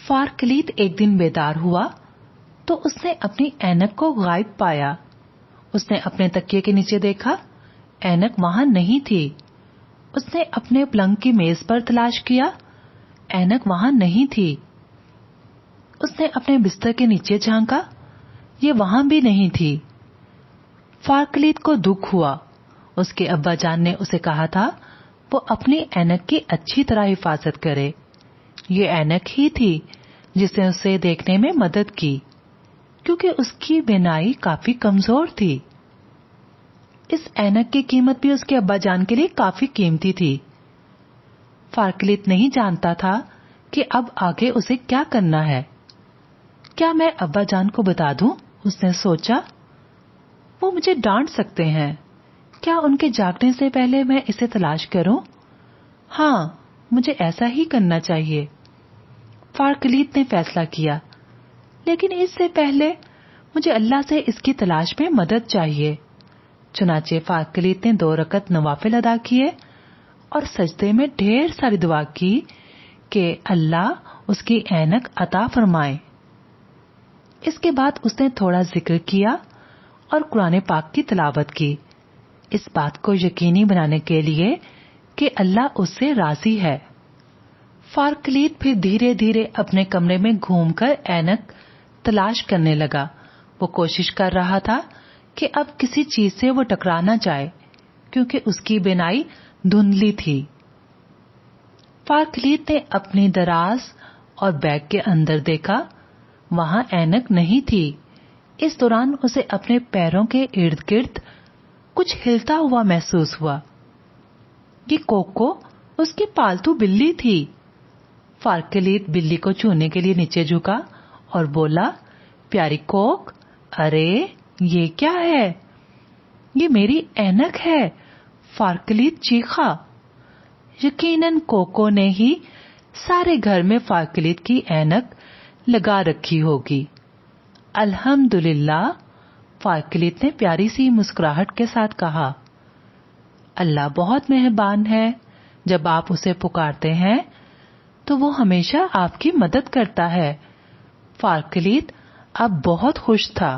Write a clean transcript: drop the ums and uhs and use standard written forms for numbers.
फारकलीत एक दिन बेदार हुआ तो उसने अपनी ऐनक को गायब पाया। उसने अपने तकिए के नीचे देखा, ऐनक वहां नहीं थी। उसने अपने पलंग की मेज पर तलाश किया, ऐनक वहां नहीं थी। उसने अपने बिस्तर के नीचे झांका, ये वहां भी नहीं थी। फारकलीत को दुख हुआ। उसके अब्बा जान ने उसे कहा था वो अपनी ऐनक की अच्छी तरह हिफाजत करे। ये ऐनक ही थी जिसने उसे देखने में मदद की, क्योंकि उसकी बीनाई काफी कमजोर थी। इस ऐनक की कीमत भी उसके अब्बा जान के लिए काफी कीमती थी। फारकलीत नहीं जानता था कि अब आगे उसे क्या करना है। क्या मैं अब्बा जान को बता दूं? उसने सोचा। वो मुझे डांट सकते हैं। क्या उनके जागने से पहले मैं इसे तलाश करूं? हाँ, मुझे ऐसा ही करना चाहिए। फारकलीत ने फैसला किया, लेकिन इससे पहले मुझे अल्लाह से इसकी तलाश में मदद चाहिए। चुनाचे फारकलीत ने 2 रकत नवाफिल अदा किए और सजदे में ढेर सारी दुआ की कि अल्लाह उसकी ऐनक अता फरमाए। इसके बाद उसने थोड़ा जिक्र किया और कुरान पाक की तिलावत की, इस बात को यकीनी बनाने के लिए कि अल्लाह उससे राजी है। फारकलीत फिर धीरे धीरे अपने कमरे में घूमकर ऐनक तलाश करने लगा। वो कोशिश कर रहा था कि अब किसी चीज से वो टकरा ना जाए, क्योंकि उसकी बीनाई धुंधली थी। फारकलीत ने अपनी दराज और बैग के अंदर देखा, वहां ऐनक नहीं थी। इस दौरान उसे अपने पैरों के इर्द गिर्द कुछ हिलता हुआ महसूस हुआ। ये कोको उसकी पालतू बिल्ली थी। फारकलीत बिल्ली को छूने के लिए नीचे झुका और बोला, प्यारी कोक, अरे ये क्या है? ये मेरी ऐनक है। फारकलीत चीखा। यकीनन कोको ने ही सारे घर में फारकलीत की ऐनक लगा रखी होगी। अल्हम्दुलिल्लाह, फारकलीत ने प्यारी सी मुस्कुराहट के साथ कहा। अल्लाह बहुत मेहरबान है। जब आप उसे पुकारते हैं तो वो हमेशा आपकी मदद करता है। फारकलीत अब बहुत खुश था।